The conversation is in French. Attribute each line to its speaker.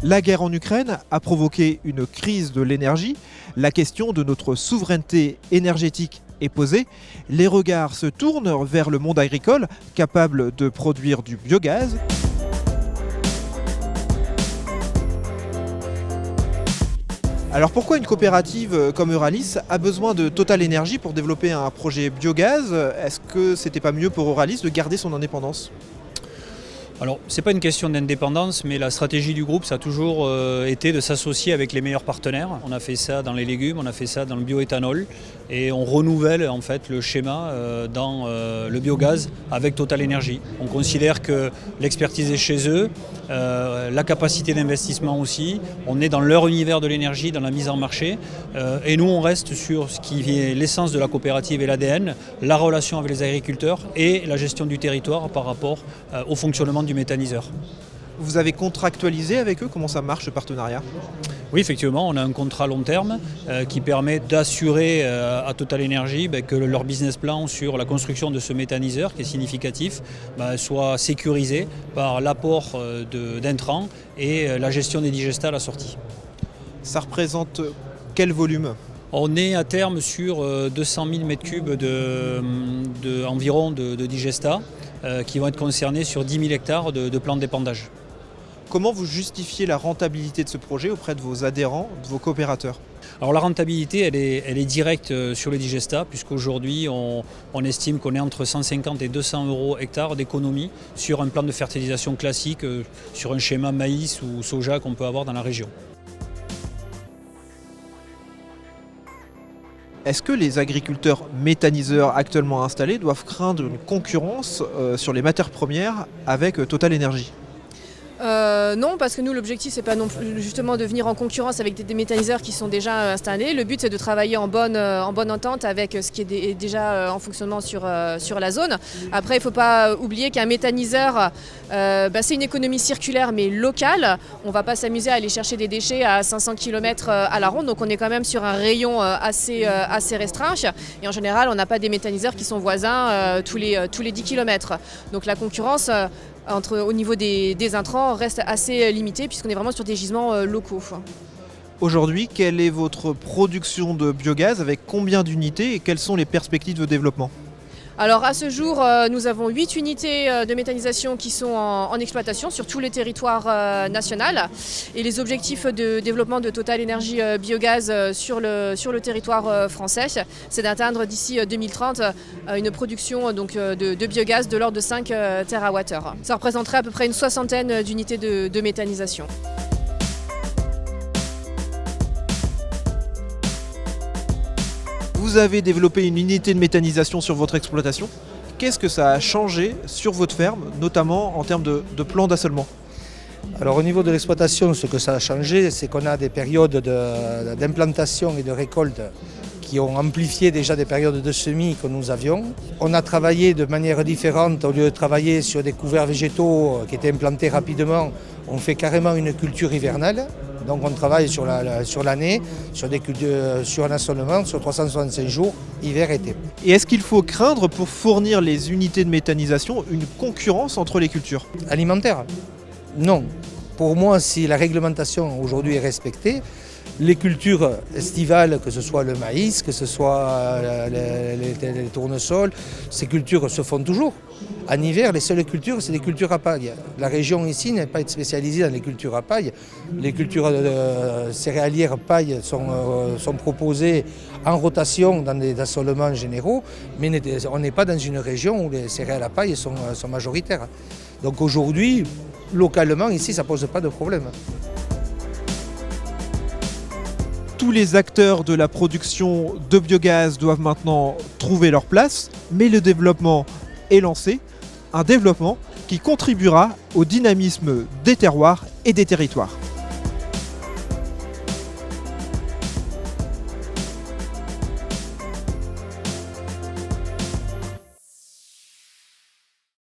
Speaker 1: La guerre en Ukraine a provoqué une crise de l'énergie. La question de notre souveraineté énergétique est posée. Les regards se tournent vers le monde agricole, capable de produire du biogaz. Alors pourquoi une coopérative comme Euralis a besoin de Total Energy pour développer un projet biogaz? Est-ce que c'était pas mieux pour Euralis de garder son indépendance?
Speaker 2: Alors, ce n'est pas une question d'indépendance, mais la stratégie du groupe, ça a toujours été de s'associer avec les meilleurs partenaires. On a fait ça dans les légumes, on a fait ça dans le bioéthanol, et on renouvelle en fait le schéma dans le biogaz avec Total Energy. On considère que l'expertise est chez eux, la capacité d'investissement aussi. On est dans leur univers de l'énergie, dans la mise en marché, et nous on reste sur ce qui est l'essence de la coopérative et l'ADN, la relation avec les agriculteurs et la gestion du territoire par rapport au fonctionnement du méthaniseur.
Speaker 1: Vous avez contractualisé avec eux? Comment ça marche ce partenariat?
Speaker 2: Oui, effectivement, on a un contrat long terme qui permet d'assurer à Total Energy que leur business plan sur la construction de ce méthaniseur, qui est significatif, soit sécurisé par l'apport d'intrants et la gestion des digestats à la sortie.
Speaker 1: Ça représente quel volume?
Speaker 2: On est à terme sur 200 000 m3 environ de digestats qui vont être concernés sur 10 000 hectares de plants d'épandage.
Speaker 1: Comment vous justifiez la rentabilité de ce projet auprès de vos adhérents, de vos coopérateurs?
Speaker 2: Alors la rentabilité, elle est directe sur le digestat, puisqu'aujourd'hui on estime qu'on est entre 150 et 200 € hectare d'économie sur un plan de fertilisation classique, sur un schéma maïs ou soja qu'on peut avoir dans la région.
Speaker 1: Est-ce que les agriculteurs méthaniseurs actuellement installés doivent craindre une concurrence sur les matières premières avec Total Energy?
Speaker 3: Non, parce que nous, l'objectif, c'est pas non plus justement de venir en concurrence avec des méthaniseurs qui sont déjà installés. Le but, c'est de travailler en bonne entente avec ce qui est déjà en fonctionnement sur la zone. Après, il ne faut pas oublier qu'un méthaniseur, c'est une économie circulaire mais locale. On ne va pas s'amuser à aller chercher des déchets à 500 km à la ronde, donc on est quand même sur un rayon assez restreint. Et en général, on n'a pas des méthaniseurs qui sont voisins tous les 10 km. Donc la concurrence au niveau des intrants reste assez limitée puisqu'on est vraiment sur des gisements locaux.
Speaker 1: Aujourd'hui, quelle est votre production de biogaz, avec combien d'unités et quelles sont les perspectives de développement?
Speaker 3: Alors à ce jour, nous avons 8 unités de méthanisation qui sont en exploitation sur tout le territoire national. Et les objectifs de développement de Total Energy Biogaz sur le territoire français, c'est d'atteindre d'ici 2030 une production de biogaz de l'ordre de 5 TWh. Ça représenterait à peu près une soixantaine d'unités de méthanisation.
Speaker 1: Vous avez développé une unité de méthanisation sur votre exploitation. Qu'est-ce que ça a changé sur votre ferme, notamment en termes de plan d'assolement?
Speaker 4: Alors au niveau de l'exploitation, ce que ça a changé, c'est qu'on a des périodes d'implantation et de récolte qui ont amplifié déjà des périodes de semis que nous avions. On a travaillé de manière différente. Au lieu de travailler sur des couverts végétaux qui étaient implantés rapidement, on fait carrément une culture hivernale. Donc on travaille sur l'année, sur un assolement sur 365 jours, hiver-été.
Speaker 1: Et est-ce qu'il faut craindre, pour fournir les unités de méthanisation, une concurrence entre les cultures?
Speaker 4: Alimentaire? Non. Pour moi, si la réglementation aujourd'hui est respectée, les cultures estivales, que ce soit le maïs, que ce soit les tournesols, ces cultures se font toujours. En hiver, les seules cultures, c'est des cultures à paille. La région ici n'est pas spécialisée dans les cultures à paille. Les cultures céréalières paille sont proposées en rotation dans des assolements généraux, mais on n'est pas dans une région où les céréales à paille sont majoritaires. Donc aujourd'hui, localement, ici, ça ne pose pas de problème.
Speaker 1: Tous les acteurs de la production de biogaz doivent maintenant trouver leur place, mais le développement est lancé, un développement qui contribuera au dynamisme des terroirs et des territoires.